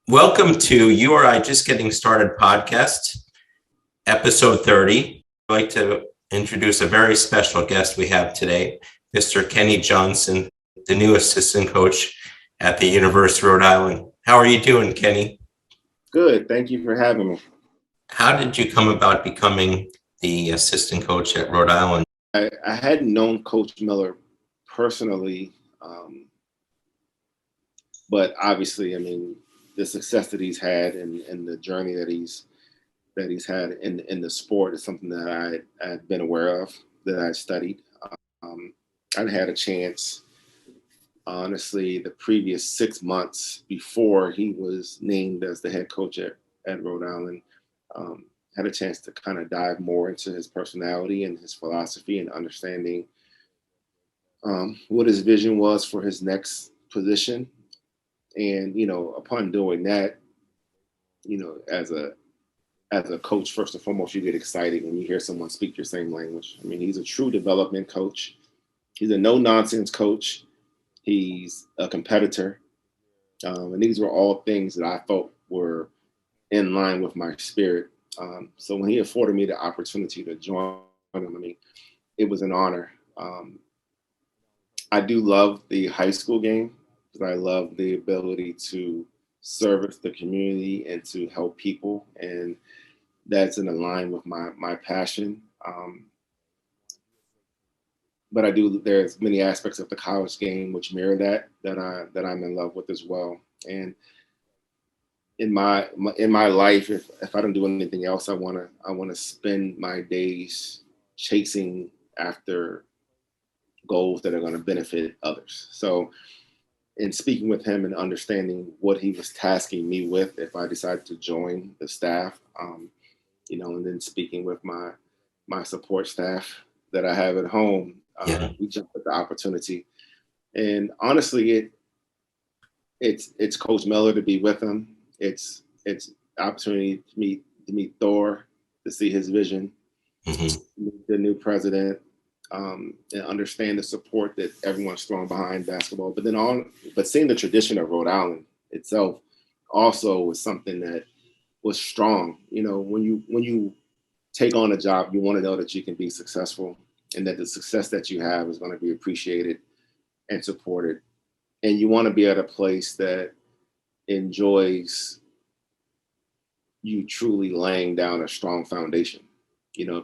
Welcome to URI Just Getting Started podcast, episode 30. I'd like to introduce a very special guest we have today, Mr. Kenny Johnson, the new assistant coach at the University of Rhode Island. How are you doing, Kenny? Good. Thank you for having me. How did you come about becoming the assistant coach at Rhode Island? I hadn't known Coach Miller personally, but obviously, the success that he's had and the journey that he's had in the sport is something that I had been aware of, that I studied. I'd had a chance, honestly, the previous 6 months before he was named as the head coach at Rhode Island. Had a chance to kind of dive more into his personality and his philosophy and understanding what his vision was for his next position. And, upon doing that, as a coach, first and foremost, you get excited when you hear someone speak your same language. He's a true development coach. He's a no-nonsense coach. He's a competitor. And these were all things that I felt were in line with my spirit. So when he afforded me the opportunity to join him, it was an honor. I do love the high school game because I love the ability to service the community and to help people. And that's in line with my passion. But there's many aspects of the college game which mirror that I'm in love with as well. And in my life, if I don't do anything else, I wanna spend my days chasing after goals that are going to benefit others. So in speaking with him and understanding what he was tasking me with if I decided to join the staff, and then speaking with my support staff that I have at home, we jumped at the opportunity. And honestly, it's Coach Miller to be with him. It's opportunity to meet Thor, to see his vision, meet the new president, and understand the support that everyone's throwing behind basketball. But seeing the tradition of Rhode Island itself also was something that was strong. When you take on a job, you want to know that you can be successful and that the success that you have is going to be appreciated and supported. And you want to be at a place that enjoys you truly laying down a strong foundation,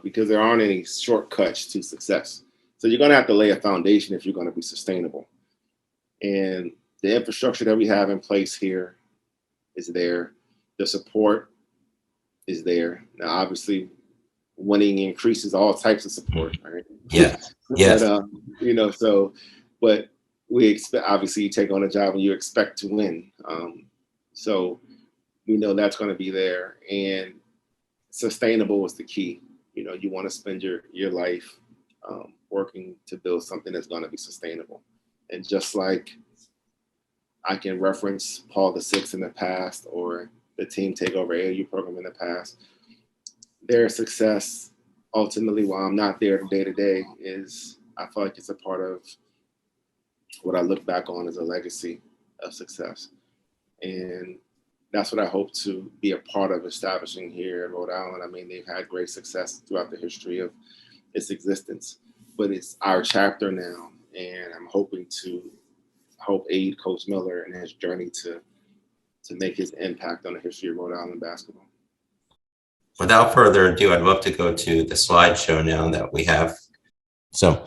because there aren't any shortcuts to success. So you're going to have to lay a foundation if you're going to be sustainable. And the infrastructure that we have in place here is there. The support is there. Now, obviously, winning increases all types of support, right? Yeah. Yes. But we expect, obviously, you take on a job and you expect to win. So we know that's going to be there. And sustainable is the key. You want to spend your life working to build something that's going to be sustainable. And just like I can reference Paul VI in the past or the Team Takeover AAU program in the past, their success ultimately, while I'm not there day to day, is I feel like it's a part of what I look back on as a legacy of success. And that's what I hope to be a part of establishing here in Rhode Island. They've had great success throughout the history of its existence, but it's our chapter now, and I'm hoping to aid Coach Miller in his journey to make his impact on the history of Rhode Island basketball. Without further ado, I'd love to go to the slideshow now that we have. So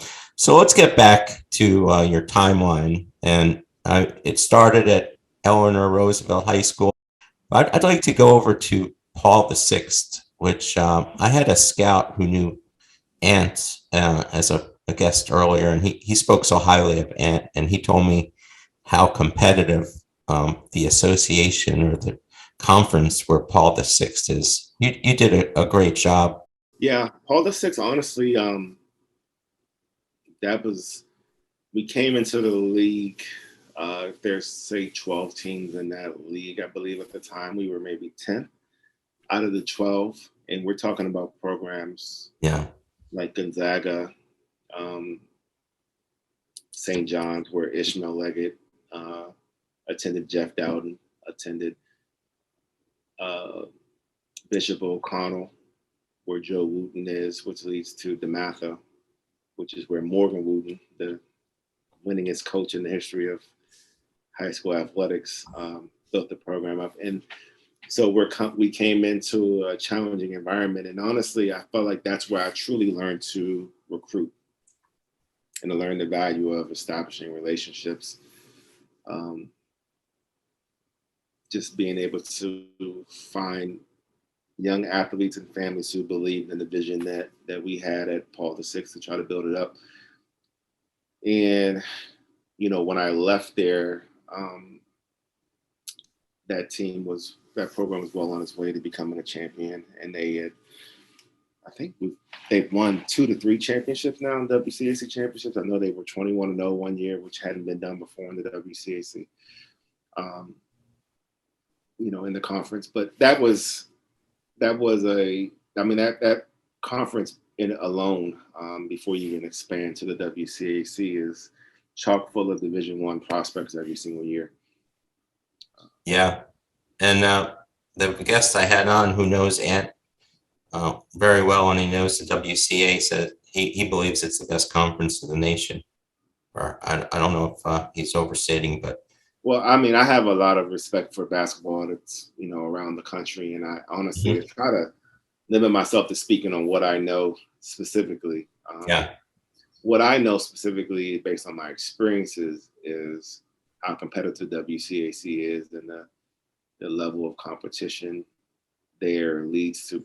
let's get back to your timeline, and it started at Eleanor Roosevelt High School. I'd like to go over to Paul VI, which I had a scout who knew Ant as a guest earlier, and he spoke so highly of Ant, and he told me how competitive the association or the conference where Paul VI is. You did a great job. Yeah, Paul VI, honestly, we came into the league. If there's, say, 12 teams in that league, I believe at the time we were maybe 10th out of the 12. And we're talking about programs like Gonzaga, St. John's, where Ishmael Leggett attended, Jeff Dowden attended. Bishop O'Connell, where Joe Wooten is, which leads to DeMatha, which is where Morgan Wooten, the winningest coach in the history of high school athletics, built the program up. And so we came into a challenging environment. And honestly, I felt like that's where I truly learned to recruit and to learn the value of establishing relationships. Just being able to find young athletes and families who believed in the vision that we had at Paul VI to try to build it up. And, when I left there, that program was well on its way to becoming a champion. And they've won 2 to 3 championships now in WCAC championships. I know they were 21-0 one year, which hadn't been done before in the WCAC, in the conference. But that conference in alone, before you even expand to the WCAC, is chock full of Division I prospects every single year. Yeah. And the guest I had on, who knows Ant very well, and he knows the WCA, said he believes it's the best conference in the nation. Or I don't know if he's overstating, but. Well, I have a lot of respect for basketball that's, around the country. And I honestly try to limit myself to speaking on what I know specifically. What I know specifically based on my experiences is how competitive WCAC is, and the level of competition there leads to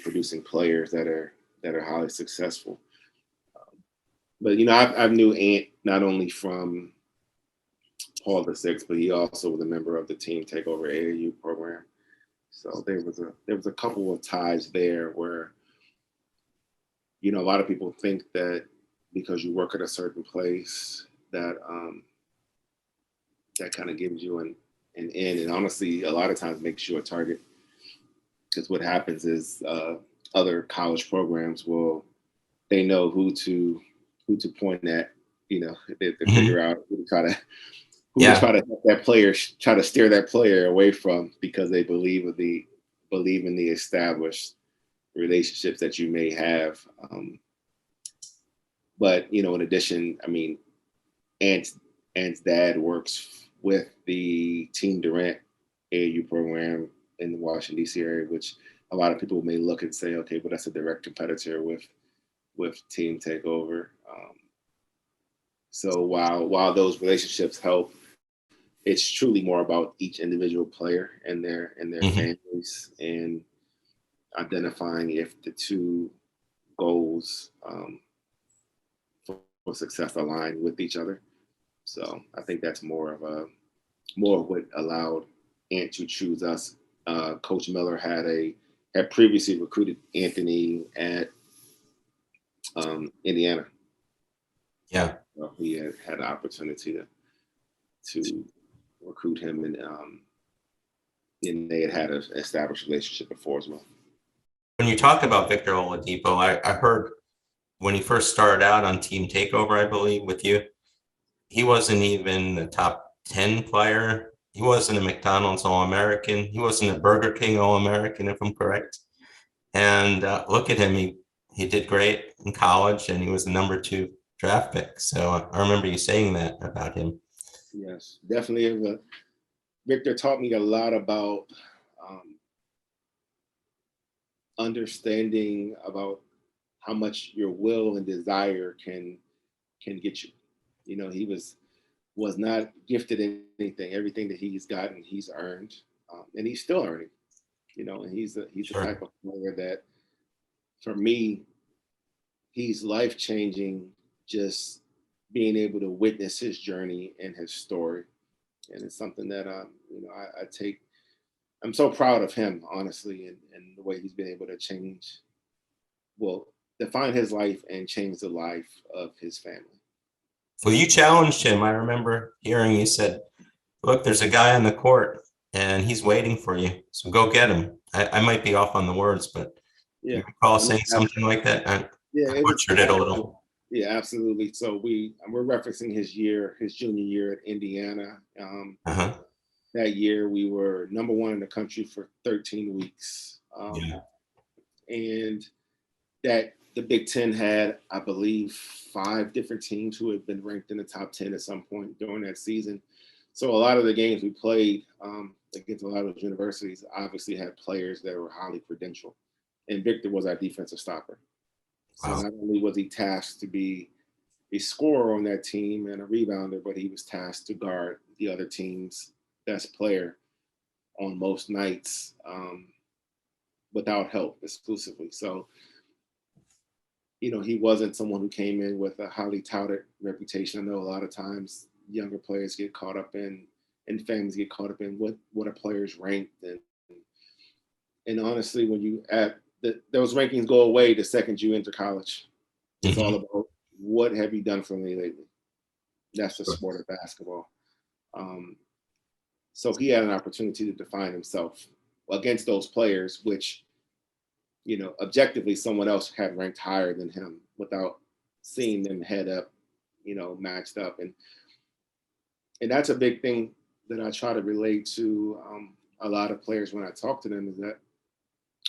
producing players that are highly successful. But I've knew Ant not only from Paul VI, but he also was a member of the Team Takeover AAU program. So there was a couple of ties there where, a lot of people think that because you work at a certain place that that kind of gives you an in, and honestly, a lot of times makes you a target. Because what happens is other college programs they know who to point at, they figure out who to try to help that player, try to steer that player away from, because they believe in the established relationships that you may have. But in addition, Ant's dad works with the Team Durant AAU program in the Washington D.C. area, which a lot of people may look and say, okay, but that's a direct competitor with Team Takeover. So while those relationships help, it's truly more about each individual player and their families, and identifying if the two goals for success align with each other. So I think that's more of what allowed Ant to choose us. Coach Miller had previously recruited Anthony at Indiana. Yeah, so he had the opportunity to recruit him, and they had an established relationship before as well. When you talk about Victor Oladipo, I heard when he first started out on Team Takeover, I believe, with you, he wasn't even the top 10 player. He wasn't a McDonald's All-American. He wasn't a Burger King All-American, if I'm correct. And look at him. He did great in college, and he was the number 2 draft pick. So I remember you saying that about him. Yes, definitely. Victor taught me a lot about understanding about how much your will and desire can get you. He was not gifted in anything. Everything that he's gotten, he's earned, and he's still earning. And he's the type of player that, for me, he's life-changing, just being able to witness his journey and his story. And it's something that I take. I'm so proud of him, honestly, and the way he's been able to define his life and change the life of his family. Well, you challenged him. I remember hearing you said, look, there's a guy on the court and he's waiting for you. So go get him. I might be off on the words, but you recall saying something like that? I butchered it a little. Yeah, absolutely. So we're referencing his junior year at Indiana. That year, we were number one in the country for 13 weeks. And that the Big Ten had, I believe, 5 different teams who had been ranked in the top 10 at some point during that season. So a lot of the games we played against a lot of those universities obviously had players that were highly credentialed. And Victor was our defensive stopper. So not only was he tasked to be a scorer on that team and a rebounder, but he was tasked to guard the other team's best player on most nights without help exclusively. So, he wasn't someone who came in with a highly touted reputation. I know a lot of times younger players get caught up in, and families get caught up in what a player's ranked. And honestly, when you those rankings go away the second you enter college. It's all about what have you done for me lately. That's the sport of basketball. So he had an opportunity to define himself against those players, which, objectively someone else had ranked higher than him without seeing them head up, matched up. And that's a big thing that I try to relate to a lot of players when I talk to them, is that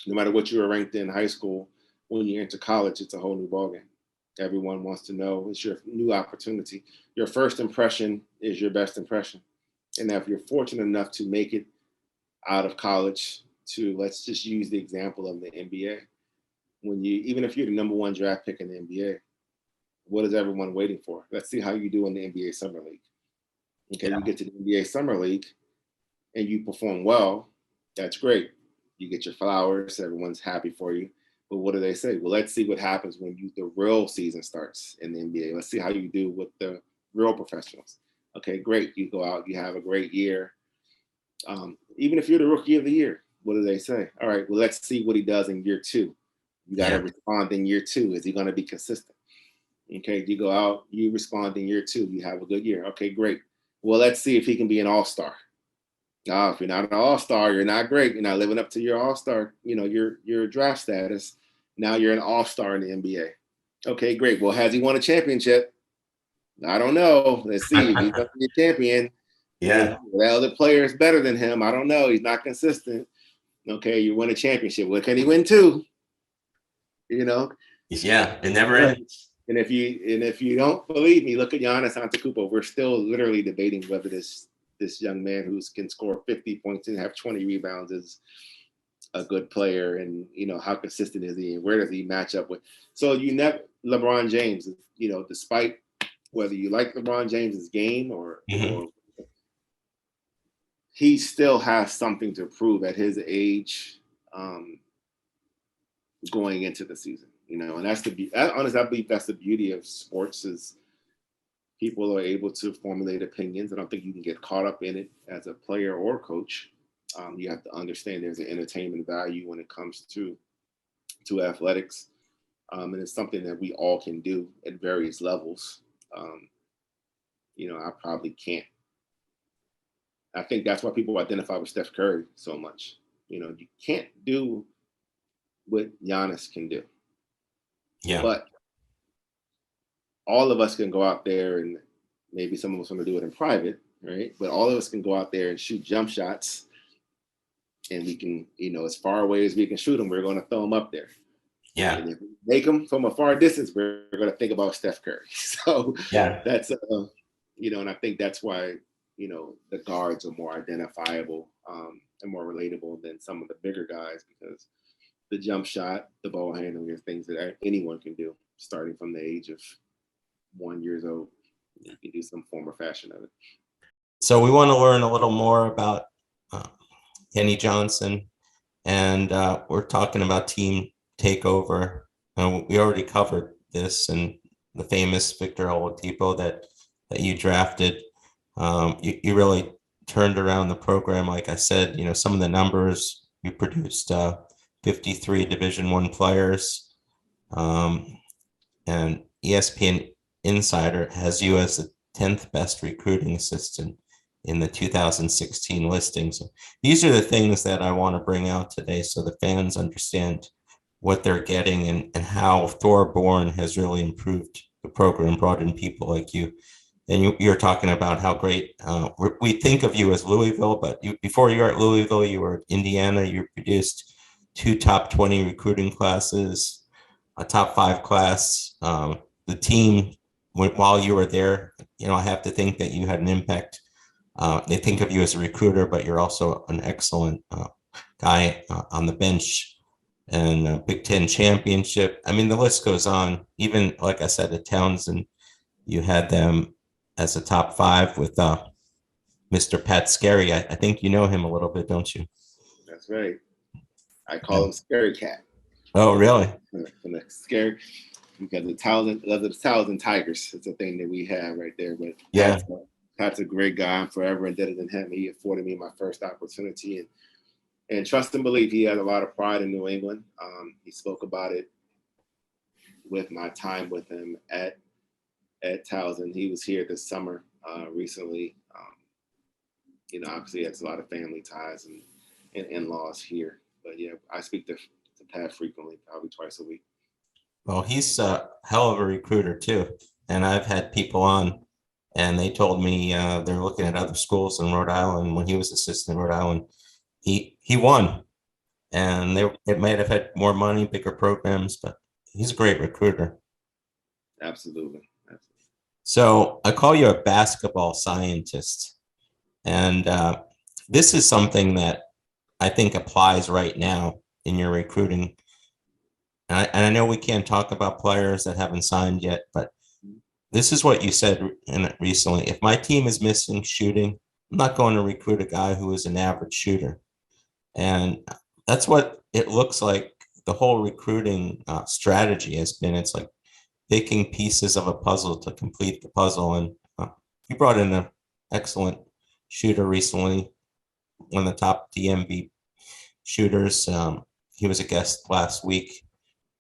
no matter what you were ranked in high school, when you enter college, it's a whole new ballgame. Everyone wants to know, it's your new opportunity. Your first impression is your best impression. And if you're fortunate enough to make it out of college to, let's just use the example of the NBA. Even if you're the number 1 draft pick in the NBA, what is everyone waiting for? Let's see how you do in the NBA Summer League. Okay, you get to the NBA Summer League and you perform well, that's great. You get your flowers, everyone's happy for you. But what do they say? Well, let's see what happens when the real season starts in the NBA. Let's see how you do with the real professionals. Okay, great. You go out, you have a great year. Even if you're the rookie of the year, what do they say? All right, well, let's see what he does in year 2. You got to respond in year 2. Is he going to be consistent? Okay, you go out, you respond in year 2. You have a good year. Okay, great. Well, let's see if he can be an all-star. If you're not an all-star, you're not great. You're not living up to your all-star, your draft status. Now you're an all-star in the NBA. Okay, great. Well, has he won a championship? I don't know. Let's see. If he's going to be a champion. Yeah. The other player is better than him. I don't know. He's not consistent. Okay, you win a championship. Well, can he win 2? Yeah, it never ends. And if you don't believe me, look at Giannis Antetokounmpo. We're still literally debating whether this young man who can score 50 points and have 20 rebounds is a good player, and how consistent is he, and where does he match up with? So LeBron James, despite whether you like LeBron James's game or he still has something to prove at his age, going into the season. And that's honestly, I believe that's the beauty of sports, is people are able to formulate opinions. I don't think you can get caught up in it as a player or coach. You have to understand there's an entertainment value when it comes to athletics. And it's something that we all can do at various levels. I probably can't. I think that's why people identify with Steph Curry so much. You can't do what Giannis can do. Yeah. But all of us can go out there, and maybe some of us want to do it in private, right? But all of us can go out there and shoot jump shots, and we can, as far away as we can shoot them, we're going to throw them up there. Yeah. And if we make them from a far distance, we're going to think about Steph Curry. So that's, and I think that's why, the guards are more identifiable and more relatable than some of the bigger guys, because the jump shot, the ball handling are things that anyone can do, starting from the age of 1 year old. You can do some form or fashion of it. So we want to learn a little more about Kenny Johnson, and we're talking about team takeover. We already covered this, and the famous Victor Oladipo that you drafted. You really turned around the program. Like I said, some of the numbers, you produced 53 Division I players, and ESPN Insider has you as the 10th best recruiting assistant in the 2016 listing. So these are the things that I want to bring out today, so the fans understand what they're getting, and how Thorborn has really improved the program, brought in people like you. And you're talking about how great we think of you as Louisville, but before you were at Louisville, you were at Indiana. You produced two top 20 recruiting classes, a top five class. The team, while you were there, I have to think that you had an impact. They think of you as a recruiter, but you're also an excellent guy on the bench and Big Ten championship. I mean, the list goes on. Even like I said, at Townsend, you had them as a top five with Mr. Pat Scarry. I think you know him a little bit, don't you? That's right. I call him Scary Cat. Oh, really? From the scary, because the Townsend Tigers. It's a thing that we have right there. But yeah, Pat's a great guy. I'm forever indebted to him. He afforded me my first opportunity, and trust and believe he has a lot of pride in New England. He spoke about it with my time with him at Townsend. He was here this summer recently. Obviously he has a lot of family ties and in-laws here. But yeah, I speak to Pat frequently, probably twice a week. well, he's a hell of a recruiter too. And I've had people on, and they told me they're looking at other schools in Rhode Island. When he was assistant in Rhode Island, he won, and it might have had more money, bigger programs, but he's a great recruiter. Absolutely. So I call you a basketball scientist, and this is something that I think applies right now in your recruiting. And I know we can't talk about players that haven't signed yet, but this is what you said recently. If my team is missing shooting, I'm not going to recruit a guy who is an average shooter. And that's what it looks like the whole recruiting strategy has been. It's like picking pieces of a puzzle to complete the puzzle. And you brought in an excellent shooter recently, one of the top DMV shooters. He was a guest last week.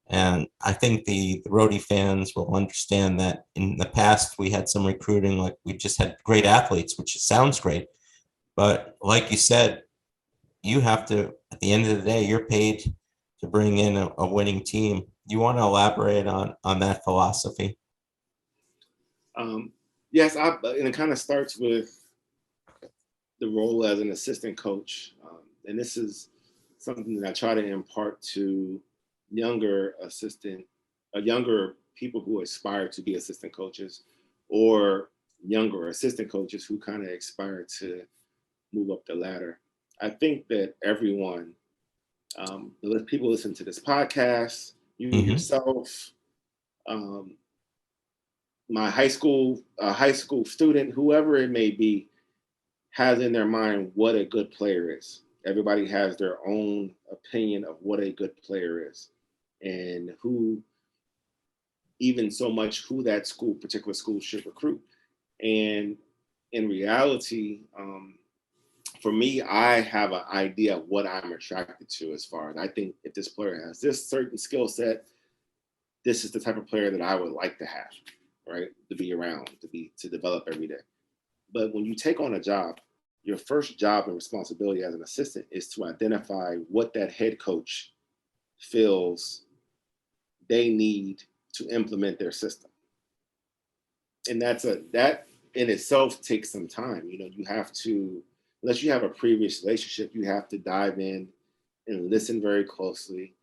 And I think the Rhody fans will understand that in the past, we had some recruiting, like we just had great athletes, which sounds great. But like you said, you have to, at the end of the day, you're paid to bring in a winning team. You want to elaborate on that philosophy? Yes, and it kind of starts with the role as an assistant coach. And this is something that I try to impart to younger people who aspire to be assistant coaches, or younger assistant coaches who kind of aspire to move up the ladder. I think that everyone, the people listen to this podcast, you yourself, my high school student, whoever it may be, has in their mind what a good player is. Everybody has their own opinion of what a good player is, and who that particular school should recruit. And in reality, for me, I have an idea of what I'm attracted to, as far as I think if this player has this certain skill set, this is the type of player that I would like to have, right? To be around, to develop every day. But when you take on a job, your first job and responsibility as an assistant is to identify what that head coach feels they need to implement their system. And that in itself takes some time. You have to, unless you have a previous relationship, you have to dive in and listen very closely,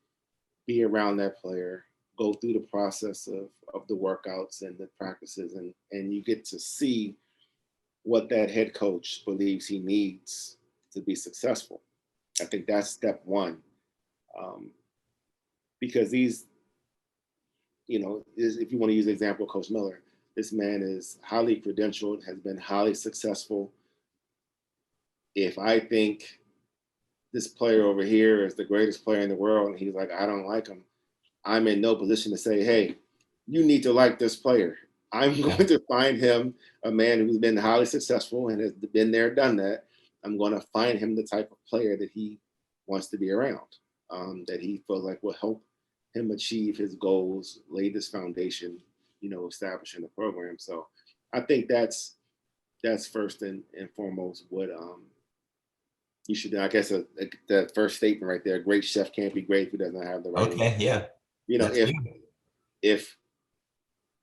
be around that player, go through the process of the workouts and the practices, and you get to see what that head coach believes he needs to be successful. I think that's step one. Because if you want to use the example of Coach Miller, this man is highly credentialed, has been highly successful. If I think this player over here is the greatest player in the world, and he's like, I don't like him, I'm in no position to say, hey, you need to like this player. I'm going to find him a man who's been highly successful and has been there, done that. I'm going to find him the type of player that he wants to be around, that he feels like will help him achieve his goals, lay this foundation, establishing the program. So I think that's first and foremost what you should do. I guess that first statement right there, a great chef can't be great if he doesn't have the right. Okay, yeah. If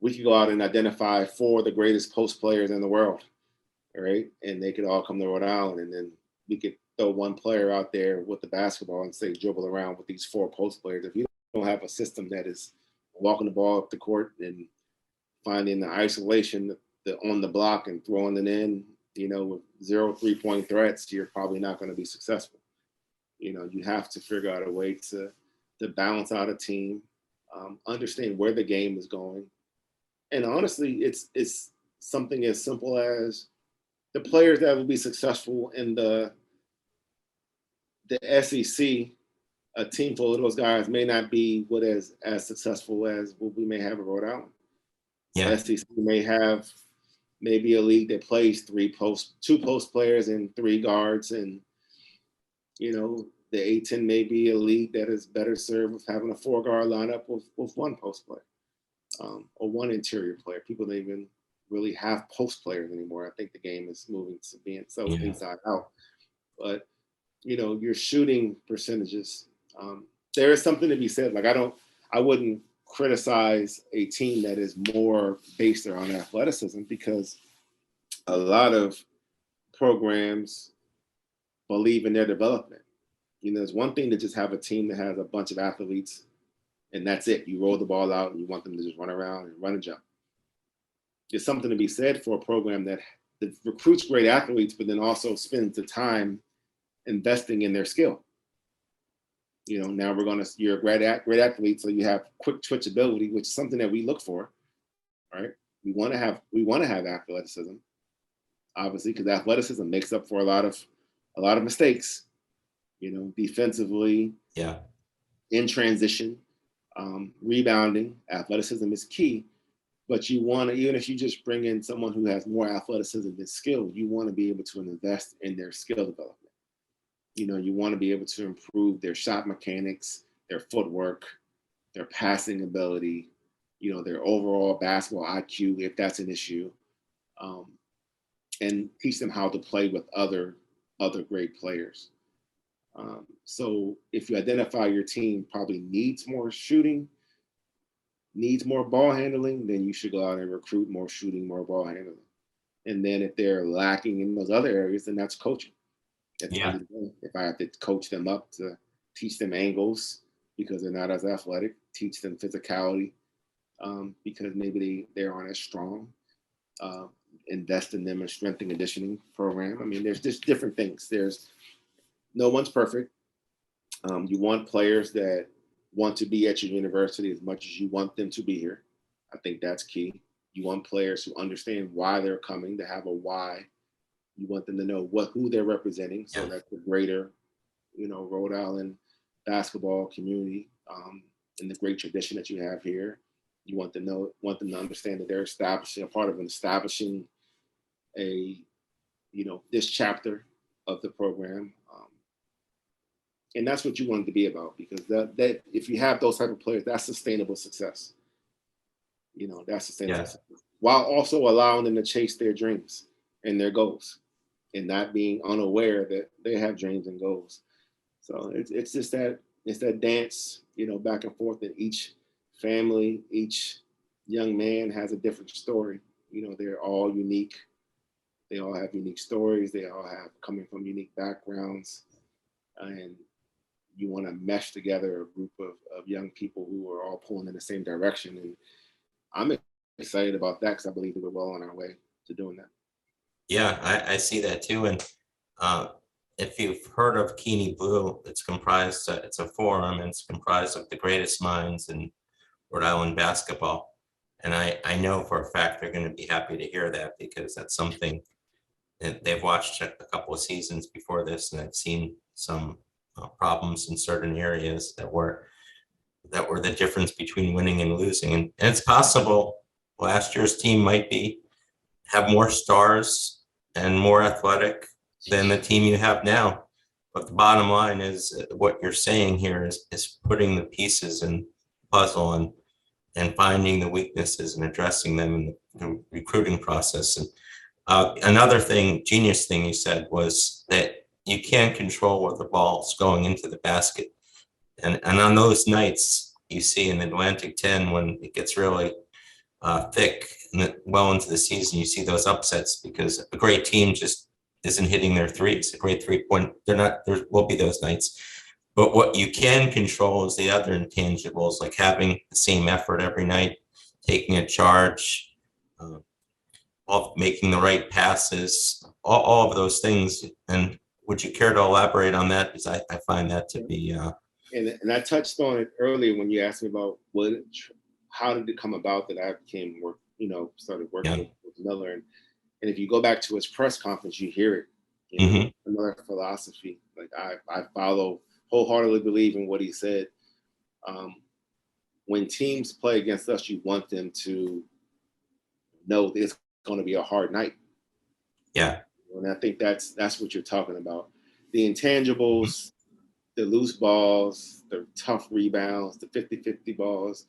we could go out and identify 4 of the greatest post players in the world, all right? And they could all come to Rhode Island, and then we could throw one player out there with the basketball and say dribble around with these 4 post players. If you don't have a system that is walking the ball up the court and finding the isolation on the block and throwing it in, with 0 3-point threats, you're probably not going to be successful. You have to figure out a way to balance out a team, understand where the game is going. And honestly, it's something as simple as the players that will be successful in the SEC. A team full of those guys may not be as successful as what we may have at Rhode Island. Yeah. The SEC may have maybe a league that plays 2 post players and 3 guards, and the A-10 may be a league that is better served with having a 4-guard lineup with 1 post player, or 1 interior player. People don't even really have post players anymore. I think the game is moving to being so inside out. But your shooting percentages, there is something to be said. Like I wouldn't criticize a team that is more based around athleticism, because a lot of programs believe in their development. There's one thing to just have a team that has a bunch of athletes and that's it. You roll the ball out and you want them to just run around and run and jump. There's something to be said for a program that recruits great athletes, but then also spends the time investing in their skill. Now you're a great athlete, so you have quick twitch ability, which is something that we look for, right? We want to have athleticism, obviously, because athleticism makes up for a lot of mistakes, defensively, in transition, rebounding. Athleticism is key, but you want to, even if you just bring in someone who has more athleticism than skill, you want to be able to invest in their skill development. You want to be able to improve their shot mechanics, their footwork, their passing ability, their overall basketball IQ, if that's an issue, and teach them how to play with other great players. So if you identify your team probably needs more shooting, needs more ball handling, then you should go out and recruit more shooting, more ball handling. And then if they're lacking in those other areas, then that's coaching. At the end of the day, if I have to coach them up to teach them angles because they're not as athletic, teach them physicality because maybe they aren't as strong, invest in them in strength and conditioning program. I mean, there's just different things. No one's perfect. You want players that want to be at your university as much as you want them to be here. I think that's key. You want players who understand why they're coming, to have a why. You want them to know who they're representing, so that the greater, Rhode Island basketball community and the great tradition that you have here. You want them to understand that they're establishing this chapter of the program, and that's what you want it to be about. Because that if you have those type of players, that's sustainable success. That's sustainable success, while also allowing them to chase their dreams and their goals, and not being unaware that they have dreams and goals. So it's just that dance, back and forth, and each family, each young man has a different story. They're all unique. They all have unique stories. They all have coming from unique backgrounds, and you want to mesh together a group of young people who are all pulling in the same direction. And I'm excited about that because I believe that we're well on our way to doing that. Yeah, I see that too. And if you've heard of Keeney Blue, it's a forum, and it's comprised of the greatest minds in Rhode Island basketball. And I know for a fact they're going to be happy to hear that, because that's something that they've watched a couple of seasons before this, and I've seen some problems in certain areas that were the difference between winning and losing. And it's possible last year's team might have more stars and more athletic than the team you have now. But the bottom line is what you're saying here is putting the pieces in the puzzle and finding the weaknesses and addressing them in the recruiting process. And another genius thing you said was that you can't control where the ball's going into the basket. And on those nights you see in the Atlantic 10, when it gets really thick well into the season. You see those upsets because a great team just isn't hitting their threes. A great 3-point, they're not. There will be those nights, but what you can control is the other intangibles, like having the same effort every night, taking a charge, making the right passes, all of those things. And would you care to elaborate on that? Because I find that to be. And I touched on it earlier when you asked me about how did it come about that I became started working with Miller. And if you go back to his press conference, you hear it. Another philosophy. Like I follow, wholeheartedly believe in what he said. When teams play against us, you want them to know it's going to be a hard night. Yeah. And I think that's what you're talking about. The intangibles, the loose balls, the tough rebounds, the 50-50 balls,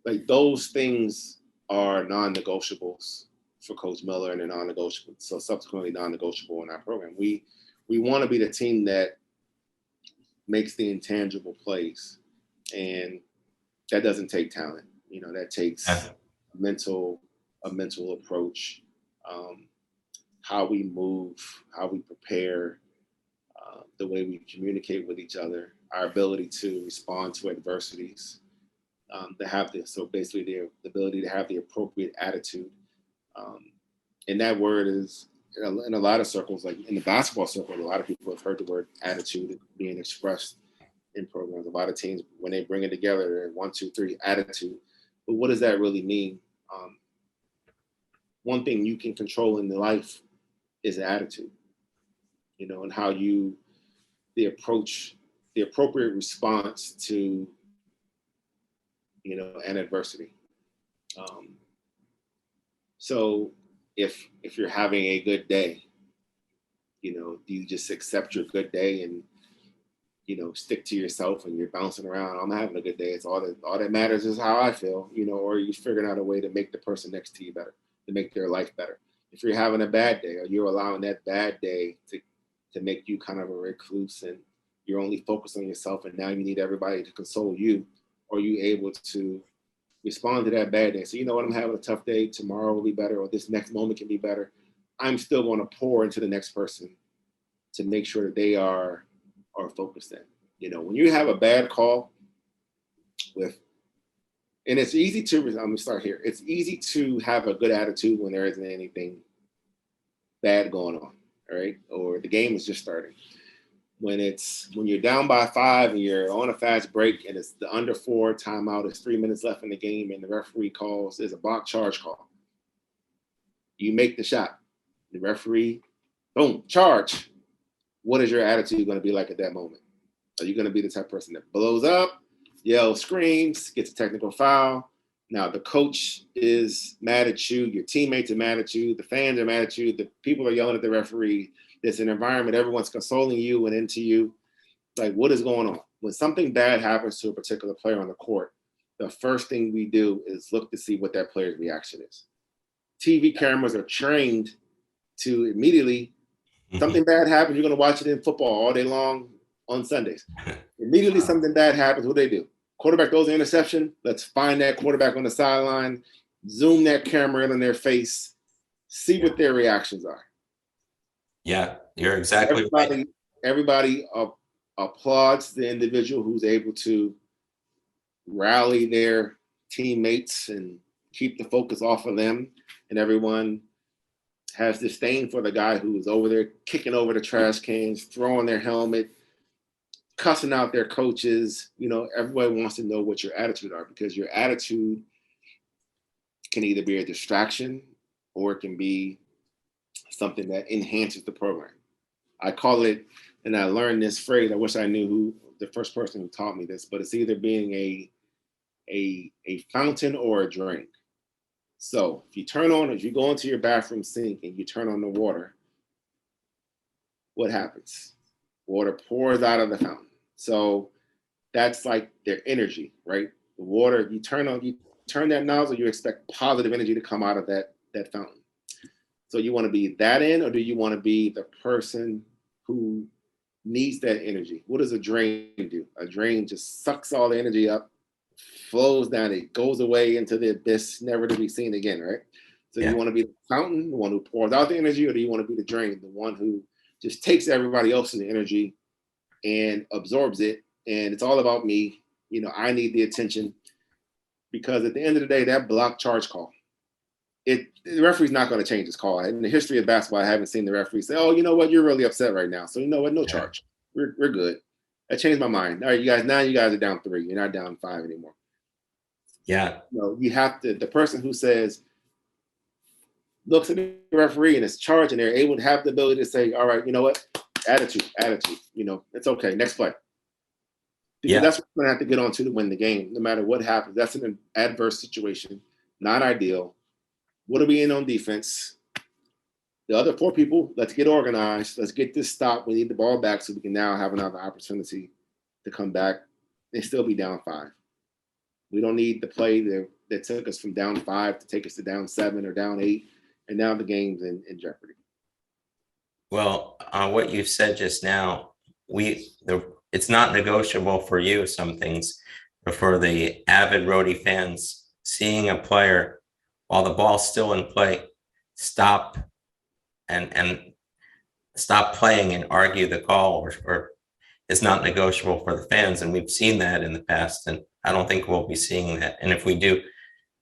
like those things are non-negotiables for Coach Miller, and they're non-negotiable. So subsequently non-negotiable in our program. We want to be the team that makes the intangible plays, and that doesn't take talent. That takes a mental approach, how we move, how we prepare, the way we communicate with each other, our ability to respond to adversities, basically the ability to have the appropriate attitude. And that word is in a lot of circles, like in the basketball circle, a lot of people have heard the word attitude being expressed in programs. A lot of teams, when they bring it together, they're 1, 2, 3 attitude. But what does that really mean? One thing you can control in the life is attitude, and how the appropriate response to, an adversity. So if you're having a good day, do you just accept your good day and, stick to yourself and you're bouncing around? I'm having a good day. It's all that matters is how I feel, or are you figuring out a way to make the person next to you better, to make their life better? If you're having a bad day, are you allowing that bad day to make you kind of a recluse and you're only focused on yourself and now you need everybody to console you? Or are you able to respond to that bad day? So, I'm having a tough day. Tomorrow will be better, or this next moment can be better. I'm still going to pour into the next person to make sure that they are focused in. When you have a bad call and it's easy to, I'm going to start here. It's easy to have a good attitude when there isn't anything bad going on, all right? Or the game is just starting. When you're down by 5 and you're on a fast break and it's the under 4 timeout, it's 3 minutes left in the game and the referee calls, there's a block charge call. You make the shot. The referee, boom, charge. What is your attitude going to be like at that moment? Are you going to be the type of person that blows up, yells, screams, gets a technical foul? Now the coach is mad at you, your teammates are mad at you, the fans are mad at you, the people are yelling at the referee. There's an environment, everyone's consoling you and into you. Like, what is going on? When something bad happens to a particular player on the court, the first thing we do is look to see what that player's reaction is. TV cameras are trained to immediately, something bad happens, you're going to watch it in football all day long on Sundays. Immediately something bad happens, what do? Quarterback throws an interception, let's find that quarterback on the sideline, zoom that camera in on their face, see what their reactions are. Yeah, you're exactly right. Everybody applauds the individual who's able to rally their teammates and keep the focus off of them. And everyone has disdain for the guy who is over there kicking over the trash cans, throwing their helmet, cussing out their coaches. Everybody wants to know what your attitude are, because your attitude can either be a distraction or it can be something that enhances the program. I call it, and I learned this phrase, I wish I knew who the first person who taught me this, but it's either being a fountain or a drink. So if you go into your bathroom sink and you turn on the water, what happens? Water pours out of the fountain. So that's like their energy, right? The water, you turn that nozzle, you expect positive energy to come out of that fountain. So you want to be that in, or do you want to be the person who needs that energy? What does a drain do? A drain just sucks all the energy up flows down, it goes away into the abyss, never to be seen again, right? So Yeah. you want to be the fountain, the one who pours out the energy, or do you want to be the drain, the one who just takes everybody else's energy and absorbs it? And it's all about me. I need the attention, because at the end of the day, that block charge call, the referee's not going to change his call. In the history of basketball, I haven't seen the referee say, "Oh, you know what? You're really upset right now. So you know what? No charge. We're good." That changed my mind. All right, you guys are down 3. You're not down 5 anymore. Yeah. You have to. The person who says, looks at the referee and is charged, and they're able to have the ability to say, "All right, you know what? Attitude. It's okay. Next play." Because that's what we're going to have to get on to win the game, no matter what happens. That's an adverse situation, not ideal. What are we in on defense? The other 4 people, let's get organized. Let's get this stopped. We need the ball back so we can now have another opportunity to come back and still be down 5. We don't need the play that took us from down 5 to take us to down 7 or down 8, and now the game's in jeopardy. Well, what you said just now, it's not negotiable for you, some things, but for the avid Rhody fans, seeing a player while the ball's still in play, stop and stop playing and argue the call, or is not negotiable for the fans. And we've seen that in the past, and I don't think we'll be seeing that. And if we do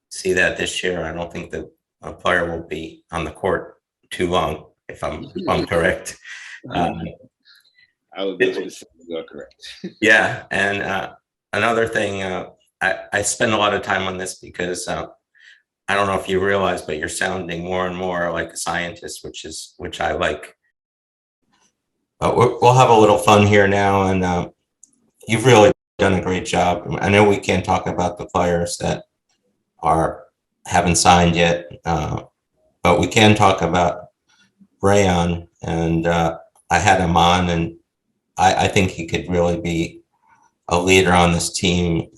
see that this year, I don't think that a player will be on the court too long, if I'm correct. I would be able to say you are correct. Yeah. And another thing, I spend a lot of time on this because I don't know if you realize, but you're sounding more and more like a scientist, which I like. We'll have a little fun here now, and you've really done a great job. I know we can't talk about the players that haven't signed yet, but we can talk about Brayon, and I had him on, and I think he could really be a leader on this team.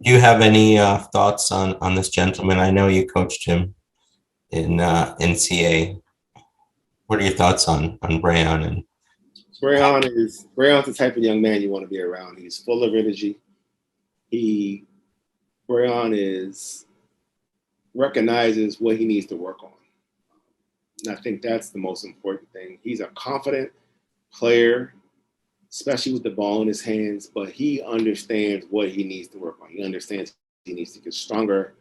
Do you have any thoughts on this gentleman? I know you coached him in NCAA. What are your thoughts on Brayon? Brayon's the type of young man you want to be around. He's full of energy. Brayon recognizes what he needs to work on. And I think that's the most important thing. He's a confident player, especially with the ball in his hands, but he understands what he needs to work on. He understands he needs to get stronger,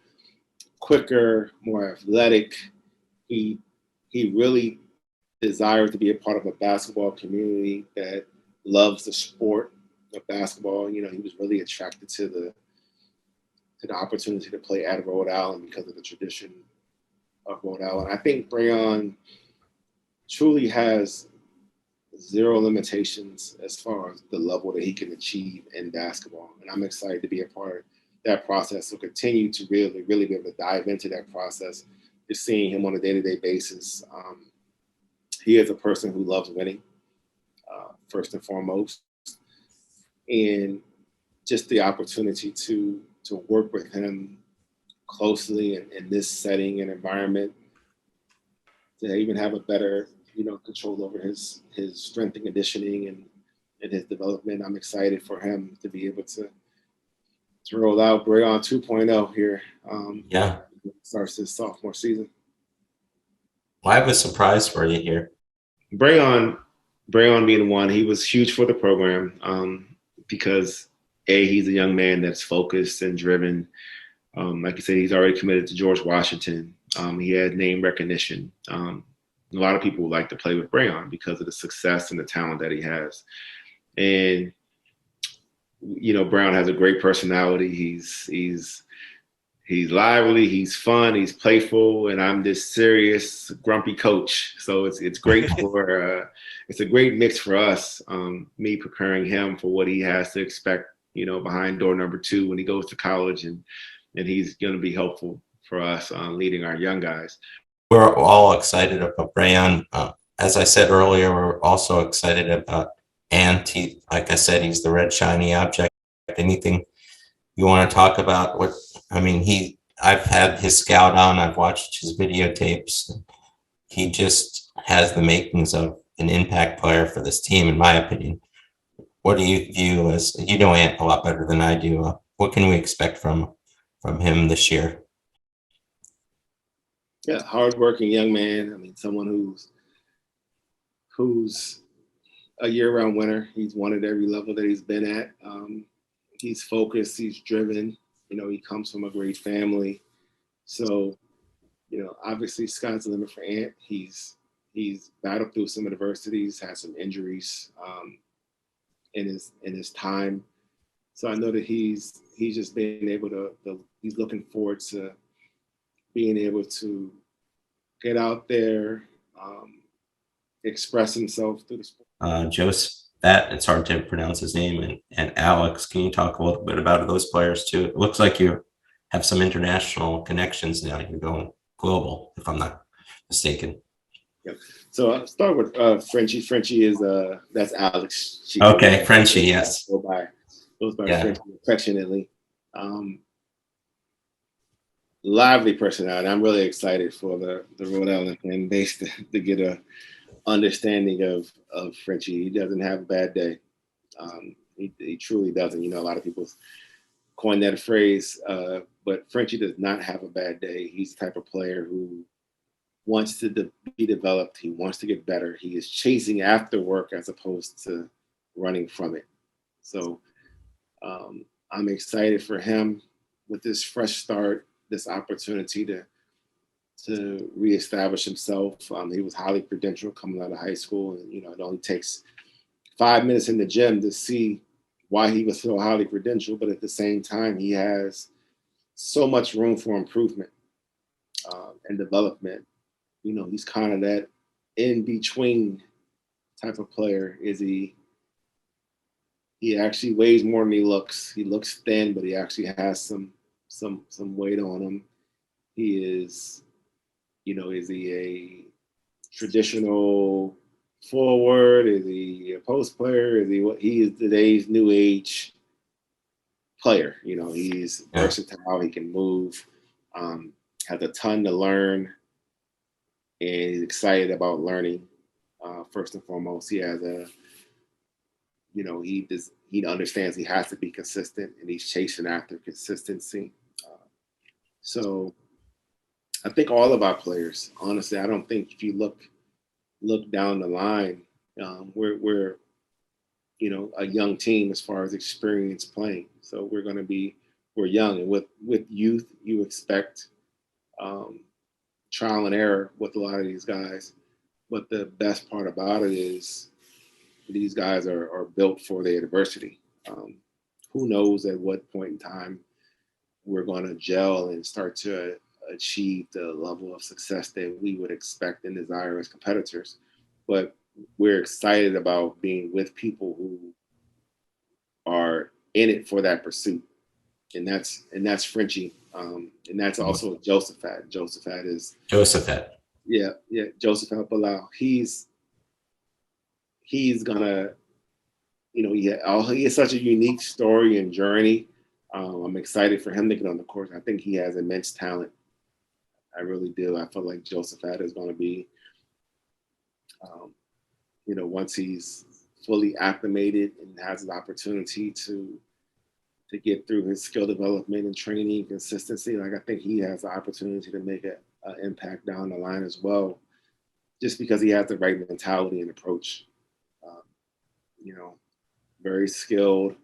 quicker, more athletic. He really desires to be a part of a basketball community that loves the sport of basketball. He was really attracted to the opportunity to play at Rhode Island because of the tradition of Rhode Island. I think Brayon truly has zero limitations as far as the level that he can achieve in basketball. And I'm excited to be a part of that process. So continue to really, really be able to dive into that process, just seeing him on a day-to-day basis. He is a person who loves winning, first and foremost. And just the opportunity to work with him closely in this setting and environment, to even have a better control over his strength and conditioning and his development. I'm excited for him to be able to roll out Brayon 2.0 here. Starts his sophomore season. Well, I have a surprise for you here. Brayon being one, he was huge for the program because he's a young man that's focused and driven. Like you said, he's already committed to George Washington. He had name recognition. A lot of people would like to play with Brayon because of the success and the talent that he has. And, Brayon has a great personality. He's lively, he's fun, he's playful, and I'm this serious, grumpy coach. So it's great it's a great mix for us, me preparing him for what he has to expect, behind door number 2 when he goes to college, and he's going to be helpful for us leading our young guys. We're all excited about Brayon. As I said earlier, we're also excited about Ant. Like I said, he's the red shiny object. Anything you want to talk about? I've had his scout on. I've watched his videotapes. He just has the makings of an impact player for this team, in my opinion. What do you view as, Ant a lot better than I do, what can we expect from him this year? Yeah, hardworking young man. I mean, someone who's a year-round winner. He's won at every level that he's been at. He's focused. He's driven. He comes from a great family. So, obviously, sky's the limit for Ant. He's battled through some adversities, had some injuries in his time. So I know that he's just being able to. He's looking forward to being able to get out there, express himself through the sport. Joseph, it's hard to pronounce his name, and Alex. Can you talk a little bit about those players too? It looks like you have some international connections now. You're going global, if I'm not mistaken. Yep. So I'll start with Frenchie. Frenchie is that's Alex. Okay, Frenchie, yes. Goes by Frenchie affectionately. Lively personality. I'm really excited for the Rhode Island fan base to get a understanding of Frenchie. He doesn't have a bad day. He truly doesn't. A lot of people coin that phrase, but Frenchie does not have a bad day. He's the type of player who wants to be developed. He wants to get better. He is chasing after work as opposed to running from it. So I'm excited for him with this fresh start, this opportunity to reestablish himself. He was highly credentialed coming out of high school, and it only takes 5 minutes in the gym to see why he was so highly credentialed. But at the same time, he has so much room for improvement and development. He's kind of that in between type of player. He actually weighs more than he looks. He looks thin, but he actually has some weight on him. He is, is he a traditional forward? Is he a post player? Is he what? He is today's new age player. He's versatile. He can move. Has a ton to learn, and he's excited about learning. First and foremost, he has he understands he has to be consistent, and he's chasing after consistency. So I think all of our players, honestly, I don't think if you look down the line, we're a young team as far as experience playing. So we're young, and with youth, you expect trial and error with a lot of these guys. But the best part about it is these guys are built for the adversity. Who knows at what point in time we're going to gel and start to achieve the level of success that we would expect and desire as competitors. But we're excited about being with people who are in it for that pursuit. And that's Frenchie. And that's also Josephat. Josephat is Yeah, Josephat Bilal. He's gonna, he has such a unique story and journey. I'm excited for him to get on the court. I think he has immense talent. I really do. I feel like Josephat is going to be, once he's fully acclimated and has an opportunity to get through his skill development and training consistency, like I think he has the opportunity to make an impact down the line as well, just because he has the right mentality and approach. Very skilled,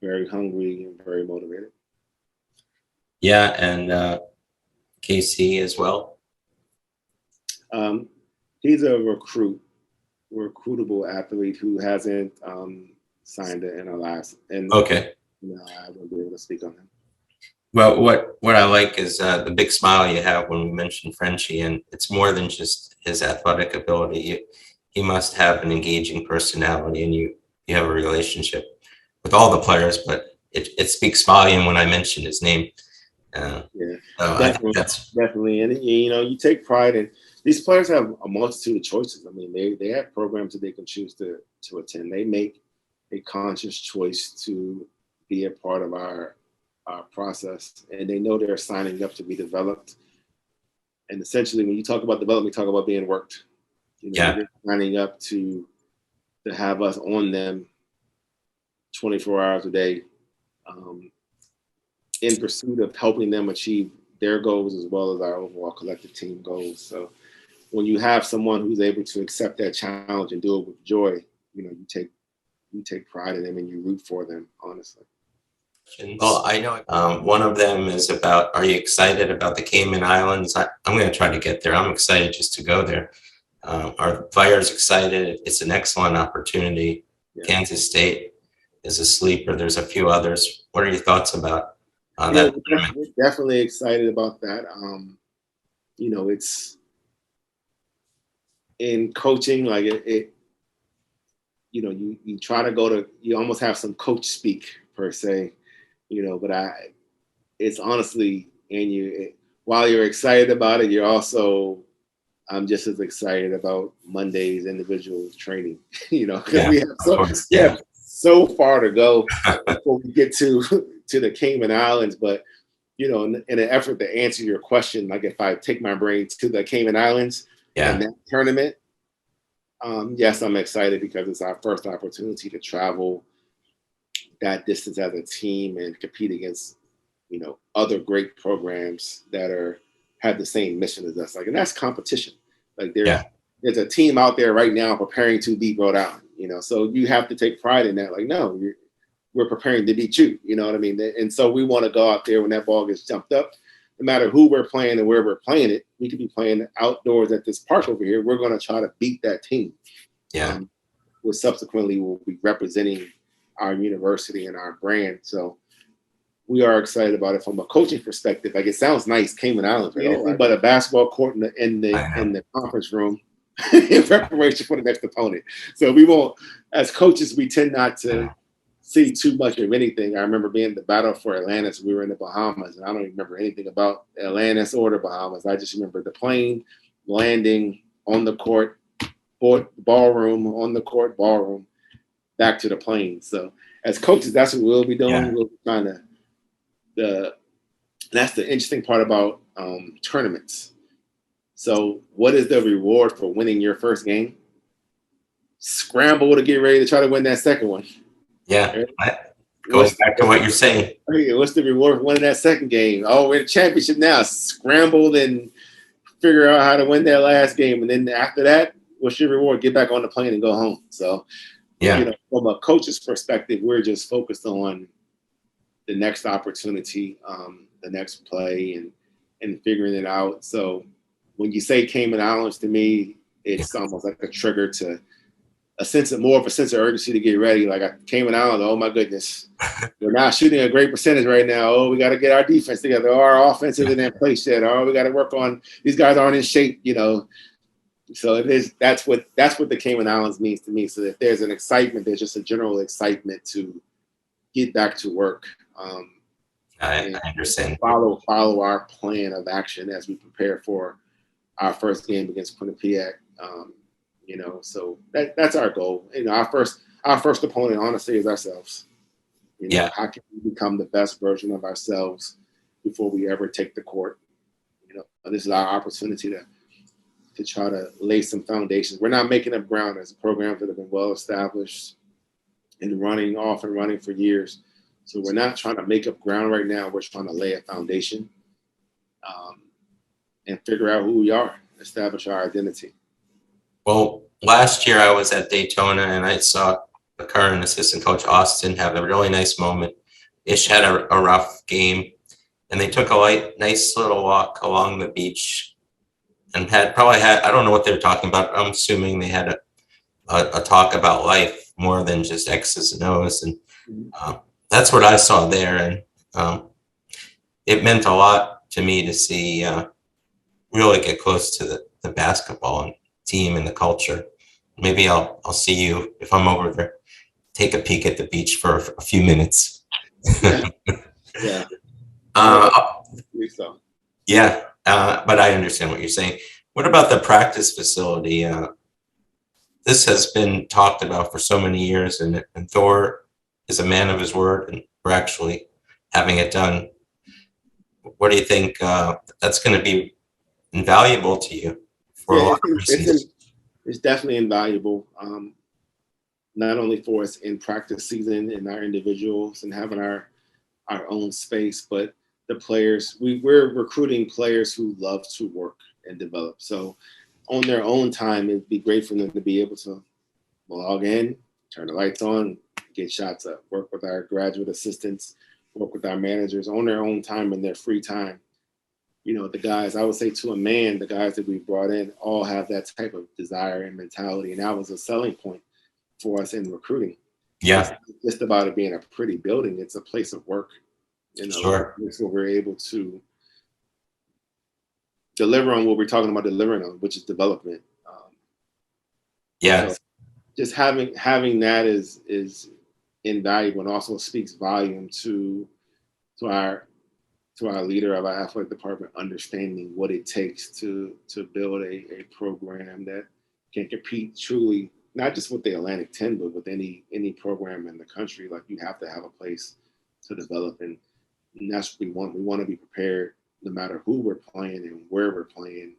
very hungry, and very motivated. Yeah, and KC as well. He's a recruitable athlete who hasn't signed an NLS. And okay. No, I won't be able to speak on him. Well, what I like is the big smile you have when we mention Frenchie, and it's more than just his athletic ability. He must have an engaging personality, and you have a relationship with all the players, but it speaks volume when I mention his name. Definitely. And you take pride in these players. Have a multitude of choices. I mean, they have programs that they can choose to attend. They make a conscious choice to be a part of our process, and they know they're signing up to be developed. And essentially, when you talk about development, you talk about being worked. They're signing up to have us on them 24 hours a day, in pursuit of helping them achieve their goals as well as our overall collective team goals. So when you have someone who's able to accept that challenge and do it with joy, you take pride in them and you root for them, honestly. Well, I know one of them is about, are you excited about the Cayman Islands? I'm going to try to get there. I'm excited just to go there. Our players excited. It's an excellent opportunity. Yeah. Kansas State is a sleeper. There's a few others. What are your thoughts about that? We're definitely excited about that. It's in coaching, like you try to you almost have some coach speak per se, but it's honestly, and while you're excited about it, I'm just as excited about Monday's individual training, because we have so far to go before we get to the Cayman Islands. But, in an effort to answer your question, like if I take my brain to the Cayman Islands and that tournament, yes, I'm excited because it's our first opportunity to travel that distance as a team and compete against, other great programs that have the same mission as us. And that's competition. Like there's a team out there right now preparing to beat Rhode Island, so you have to take pride in that. Like, no, we're preparing to beat you, you know what I mean? And so we want to go out there when that ball gets jumped up, no matter who we're playing and where we're playing it. We could be playing outdoors at this park over here. We're going to try to beat that team. Yeah. Which subsequently will be representing our university and our brand. So we are excited about it from a coaching perspective. Like, it sounds nice, Cayman Islands, but a basketball court in the conference room in preparation for the next opponent. So we won't, as coaches, we tend not to see too much of anything. I remember being in the battle for Atlantis. We were in the Bahamas, and I don't even remember anything about Atlantis or the Bahamas. I just remember the plane landing on the court, ballroom, on the court, ballroom, back to the plane. So as coaches, that's what we'll be doing. Yeah. We'll be trying to. That's the interesting part about tournaments. So what is the reward for winning your first game? Scramble to get ready to try to win that second one. Yeah. Right? Going back to what you're saying. What's the reward for winning that second game? Oh, we're in the championship now. Scramble and figure out how to win that last game. And then after that, what's your reward? Get back on the plane and go home. So, from a coach's perspective, we're just focused on the next opportunity, the next play, and figuring it out. So when you say Cayman Islands, to me, it's almost like a trigger to more of a sense of urgency to get ready. Like, Cayman Islands, oh my goodness, we're not shooting a great percentage right now. Oh, we got to get our defense together. Oh, our offense isn't in place yet. Oh, we got to work on, these guys aren't in shape, So that's what the Cayman Islands means to me. So if there's an excitement, there's just a general excitement to get back to work. I understand. Follow our plan of action as we prepare for our first game against Quinnipiac. So that's our goal. Our first opponent, honestly, is ourselves. How can we become the best version of ourselves before we ever take the court? This is our opportunity to try to lay some foundations. We're not making up ground as programs that have been well established and running for years. So we're not trying to make up ground right now. We're trying to lay a foundation and figure out who we are, establish our identity. Well, last year I was at Daytona and I saw the current assistant coach, Austin, have a really nice moment. Ish had a rough game, and they took a nice little walk along the beach and probably had, I don't know what they were talking about. I'm assuming they had a talk about life more than just X's and O's. And that's what I saw there. And it meant a lot to me to see really get close to the basketball team and the culture. Maybe I'll see you if I'm over there. Take a peek at the beach for a few minutes. Yeah. But I understand what you're saying. What about the practice facility? This has been talked about for so many years, and Thor is a man of his word, and we're actually having it done. What do you think that's going to be invaluable to you? It's definitely invaluable, not only for us in practice season and our individuals and having our our own space, but the players, we're recruiting players who love to work and develop. So on their own time, it'd be great for them to be able to log in, turn the lights on, get shots up, work with our graduate assistants, work with our managers on their own time in their free time. You know, the guys, I would say to a man, the guys that we brought in all have that type of desire and mentality. And that was a selling point for us in recruiting. Yeah, It's just about it being a pretty building. It's a place of work. You know, sure. it's where we're able to deliver on what we're talking about delivering on, which is development. Yeah. So just having that is invaluable and also speaks volume to our leader of our athletic department understanding what it takes to build a program that can compete truly, not just with the Atlantic 10, but with any program in the country. Like, you have to have a place to develop, and that's what we want. We want to be prepared no matter who we're playing and where we're playing,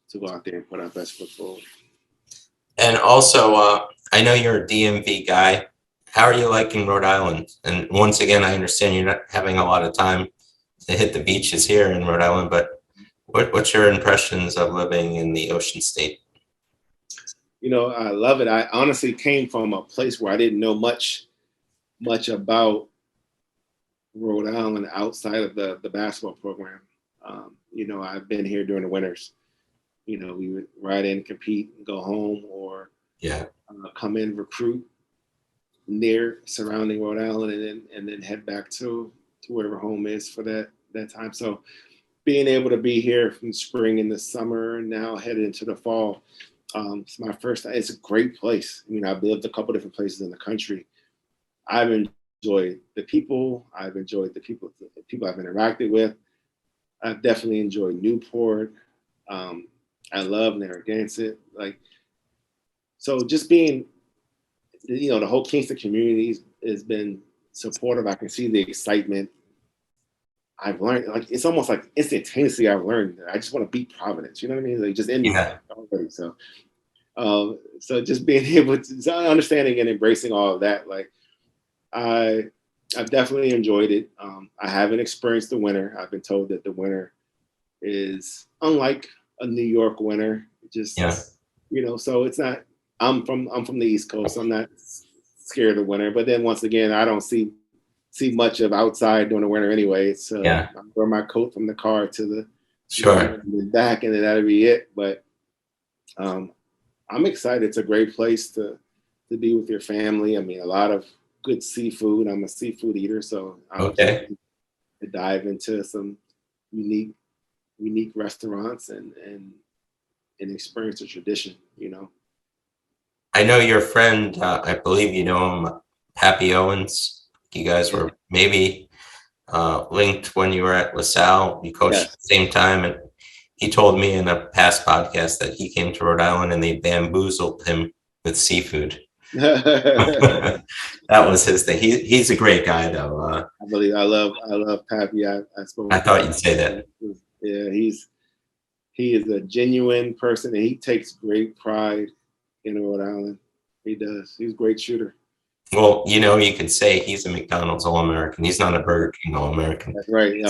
to go out there and put our best foot forward. And also, I know you're a DMV guy. How are you liking Rhode Island? And once again, I understand you're not having a lot of time to hit the beaches here in Rhode Island, but what's your impressions of living in the Ocean State? You know, I love it. I honestly came from a place where I didn't know much about Rhode Island outside of the basketball program. You know, I've been here during the winters. You know, we would ride in, compete, and go home, or come in, recruit near surrounding Rhode Island, and then head back to wherever home is for that time. So being able to be here from spring and the summer, and now headed into the fall, it's my first time. It's a great place. I mean, I've lived a couple different places in the country. I've enjoyed the people. I've enjoyed the people I've interacted with. I've definitely enjoyed Newport. I love Narragansett. Like, so just being, you know, the whole Kingston community has been supportive. I can see the excitement. I've learned, like, it's almost like instantaneously I've learned that I just want to beat Providence. You know what I mean? Like, just in me already. So just being able to understanding and embracing all of that, like, I've definitely enjoyed it. I haven't experienced the winter. I've been told that the winter is unlike a New York winter. Just, you know, so it's not. I'm from the East Coast. So I'm not scared of winter. But then once again, I don't see much of outside during the winter anyway. So I wear my coat from the car to the back, and then that'll be it. But I'm excited. It's a great place to be with your family. I mean, a lot of good seafood. I'm a seafood eater, so I'm to dive into some unique restaurants and experience the tradition, you know. I know your friend, I believe you know him, Happy Owens. You guys were maybe linked when you were at LaSalle. You coached at the same time, and he told me in a past podcast that he came to Rhode Island and they bamboozled him with seafood. That was his thing. He's a great guy, though. I love Pappy. I thought you'd say that. Yeah, he is a genuine person, and he takes great pride in Rhode Island. He does. He's a great shooter. Well, you know, you could say he's a McDonald's All-American. He's not a Burger King All-American. That's right. He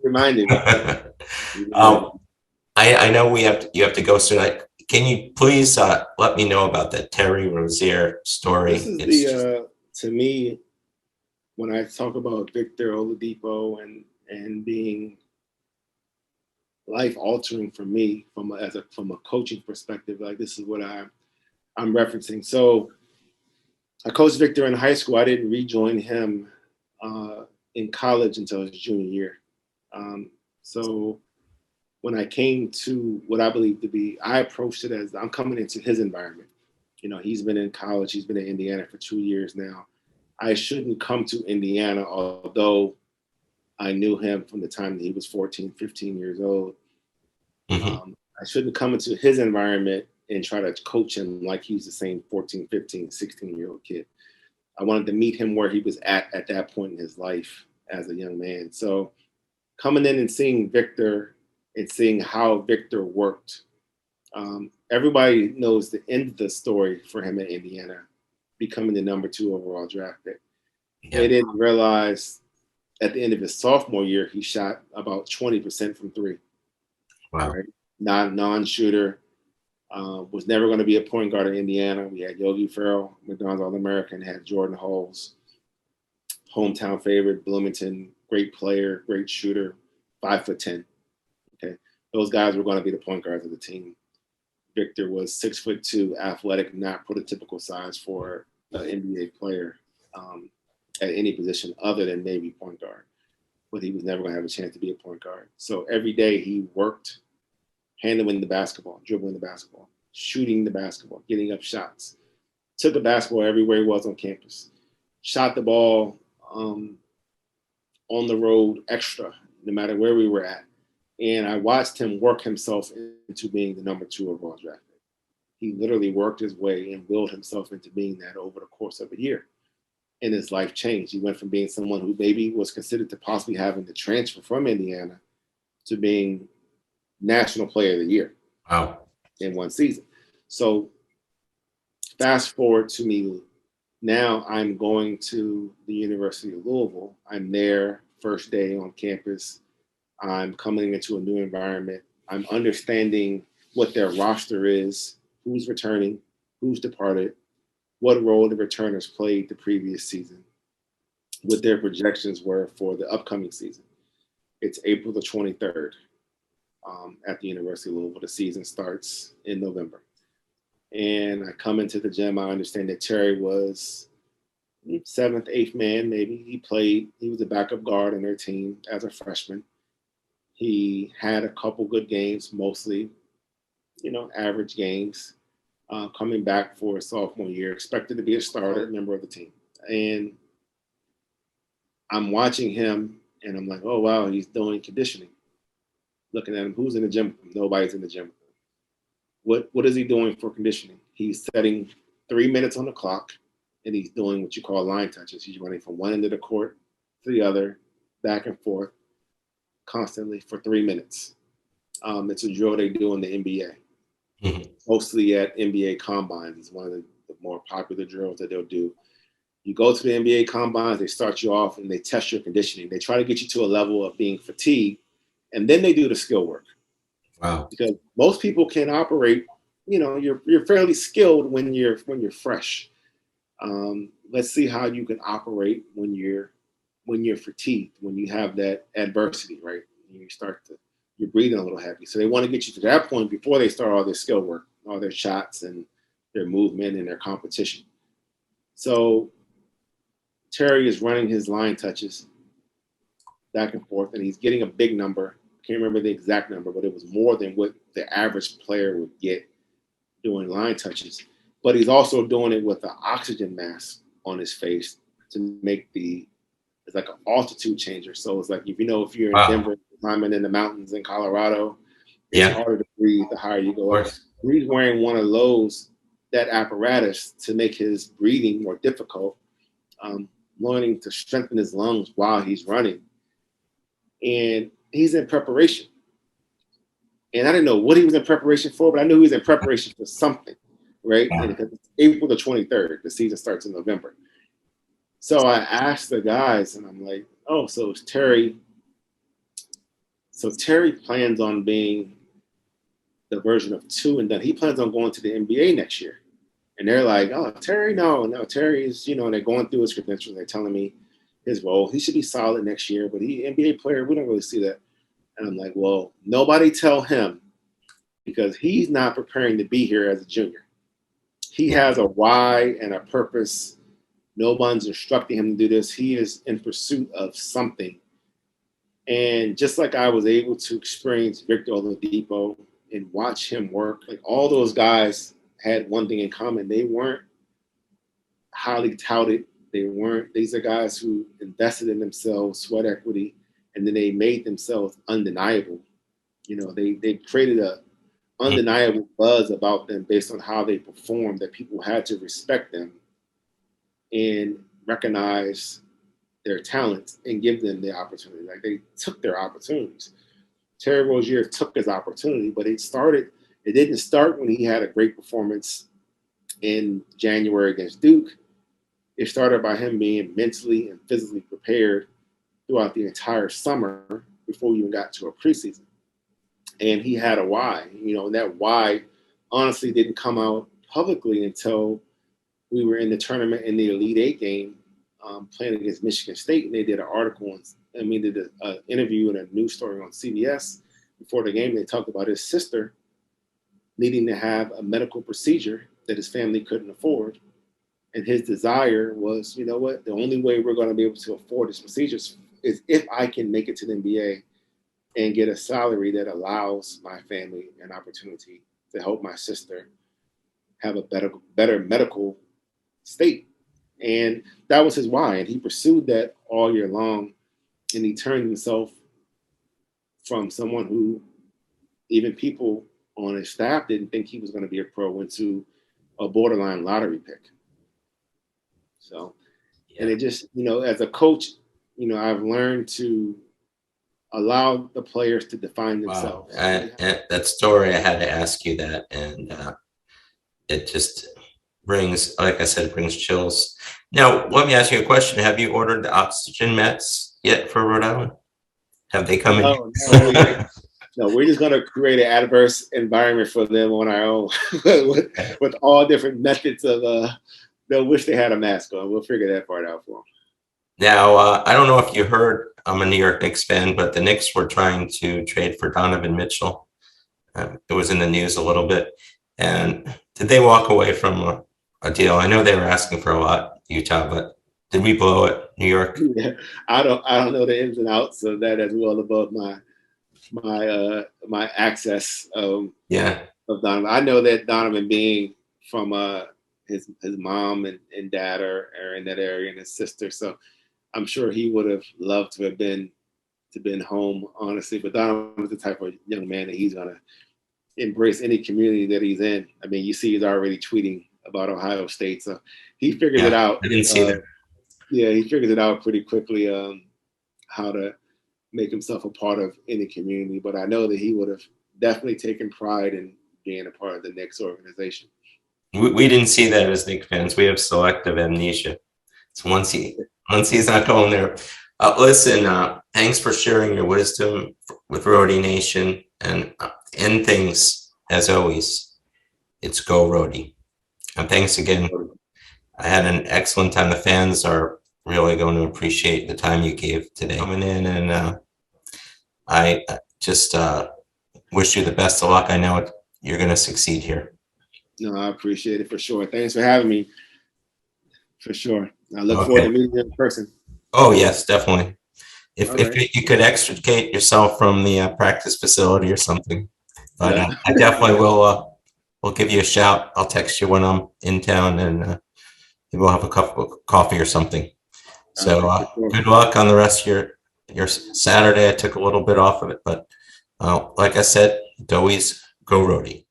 reminded me. I know you have to go soon. Can you please let me know about the Terry Rozier story? This is to me, when I talk about Victor Oladipo and being life altering for me from a coaching perspective, like, this is what I'm referencing. So I coached Victor in high school. I didn't rejoin him in college until his junior year. So when I came to what I believe to be, I approached it as I'm coming into his environment. You know, he's been in college. He's been in Indiana for 2 years now. I shouldn't come to Indiana, although I knew him from the time that he was 14, 15 years old. I shouldn't come into his environment and try to coach him like he's the same 14, 15, 16-year-old kid. I wanted to meet him where he was at that point in his life as a young man. So coming in and seeing Victor and seeing how Victor worked, everybody knows the end of the story for him in Indiana, becoming the number 2 overall draft pick. They didn't realize At the end of his sophomore year, he shot about 20% from three. Wow. Right? Non-shooter. Was never going to be a point guard in Indiana. We had Yogi Ferrell, McDonald's All-American, had Jordan Hulls, hometown favorite, Bloomington, great player, great shooter, 5'10". Okay. Those guys were going to be the point guards of the team. Victor was 6'2", athletic, not prototypical size for an NBA player at any position other than maybe point guard. But he was never going to have a chance to be a point guard. So every day he worked handling the basketball, dribbling the basketball, shooting the basketball, getting up shots. Took the basketball everywhere he was on campus. Shot the ball on the road extra, no matter where we were at. And I watched him work himself into being the number 2 overall draft pick. He literally worked his way and willed himself into being that over the course of a year. And his life changed. He went from being someone who maybe was considered to possibly having to transfer from Indiana to being National Player of the Year. Wow. In one season. So fast forward to me now, I'm going to the University of Louisville. I'm there first day on campus. I'm coming into a new environment. I'm understanding what their roster is, who's returning, who's departed, what role the returners played the previous season, what their projections were for the upcoming season. It's April the 23rd at the University of Louisville. The season starts in November. And I come into the gym. I understand that Terry was 7th, 8th man, maybe. He was a backup guard on their team as a freshman. He had a couple good games, mostly, average games. Coming back for his sophomore year, expected to be a starter, member of the team. And I'm watching him, and I'm like, oh, wow, he's doing conditioning. Looking at him, who's in the gym? Nobody's in the gym. What is he doing for conditioning? He's setting 3 minutes on the clock, and he's doing what you call line touches. He's running from one end of the court to the other, back and forth, constantly for 3 minutes. It's a drill they do in the NBA, mostly at NBA combines. It's one of the more popular drills that they'll do. You go to the NBA combines, they start you off and they test your conditioning. They try to get you to a level of being fatigued, and then they do the skill work. Wow. Because most people can operate, you're fairly skilled when you're fresh. Let's see how you can operate when you're fatigued, when you have that adversity, right? You're breathing a little heavy. So they want to get you to that point before they start all their skill work, all their shots and their movement and their competition. So Terry is running his line touches back and forth, and he's getting a big number. Can't remember the exact number, but it was more than what the average player would get doing line touches. But he's also doing it with an oxygen mask on his face to make it's like an altitude changer. So it's like, if you're in Denver, climbing in the mountains in Colorado, it's harder to breathe the higher you go up. He's wearing one of that apparatus to make his breathing more difficult, learning to strengthen his lungs while he's running. And he's in preparation. And I didn't know what he was in preparation for, but I knew he was in preparation for something, right? And because it's April the 23rd, the season starts in November. So I asked the guys, and I'm like, oh, so Terry plans on being the version of 2, and then he plans on going to the NBA next year. And they're like, oh, Terry, no, Terry is, they're going through his credentials. They're telling me his role. He should be solid next year, but NBA player, we don't really see that. And I'm like, well, nobody tell him, because he's not preparing to be here as a junior. He has a why and a purpose. No one's instructing him to do this. He is in pursuit of something. And just like I was able to experience Victor Oladipo and watch him work, like all those guys had one thing in common. They weren't highly touted. These are guys who invested in themselves, sweat equity, and then they made themselves undeniable. They created a undeniable buzz about them based on how they performed, that people had to respect them and recognize their talents and give them the opportunity. Like, they took their opportunities. Terry Rozier took his opportunity, but it didn't start when he had a great performance in January against Duke. It started by him being mentally and physically prepared throughout the entire summer before we even got to a preseason. And he had a why, and that why honestly didn't come out publicly until we were in the tournament in the Elite Eight game, playing against Michigan State, and they did an article, did an interview and a news story on CBS before the game. They talked about his sister needing to have a medical procedure that his family couldn't afford. And his desire was, the only way we're going to be able to afford this procedure is if I can make it to the NBA and get a salary that allows my family an opportunity to help my sister have a better medical state. And that was his why. And he pursued that all year long. And he turned himself from someone who even people on his staff didn't think he was going to be a pro into a borderline lottery pick. So, and it just, as a coach, I've learned to allow the players to define themselves. Wow. And that story, I had to ask you that. And it just brings chills. Now, let me ask you a question. Have you ordered the oxygen mats yet for Rhode Island? Have they come in? No, we're just going to create an adverse environment for them on our own with all different methods of, they'll wish they had a mask on. We'll figure that part out for them. Now, I don't know if you heard, I'm a New York Knicks fan, but the Knicks were trying to trade for Donovan Mitchell. It was in the news a little bit. And did they walk away from a deal? I know they were asking for a lot, Utah, but did we blow it, New York? Yeah, I don't know the ins and outs of that as well above my access of Donovan. I know that Donovan being from his mom and dad are in that area, and his sister, so I'm sure he would have loved to have been home, honestly. But Donovan is the type of young man that he's gonna embrace any community that he's in. I mean, you see, he's already tweeting about Ohio State, so he figures it out. I didn't see that. Yeah, he figures it out pretty quickly how to make himself a part of any community. But I know that he would have definitely taken pride in being a part of the Knicks organization. We didn't see that as Knicks fans. We have selective amnesia. So once he's not going there. Listen, thanks for sharing your wisdom with Rhody Nation, and end things as always. It's go Rhody. And thanks again. I had an excellent time. The fans are really going to appreciate the time you gave today coming in, and I just wish you the best of luck. I know you're going to succeed here. No, I appreciate it for sure. Thanks for having me. For sure. I look forward to meeting you in person. Oh, yes, definitely. If you could extricate yourself from the practice facility or something. But I definitely will give you a shout. I'll text you when I'm in town, and we'll have a cup of coffee or something. So good luck on the rest of your Saturday. I took a little bit off of it, but like I said, always go Rhody.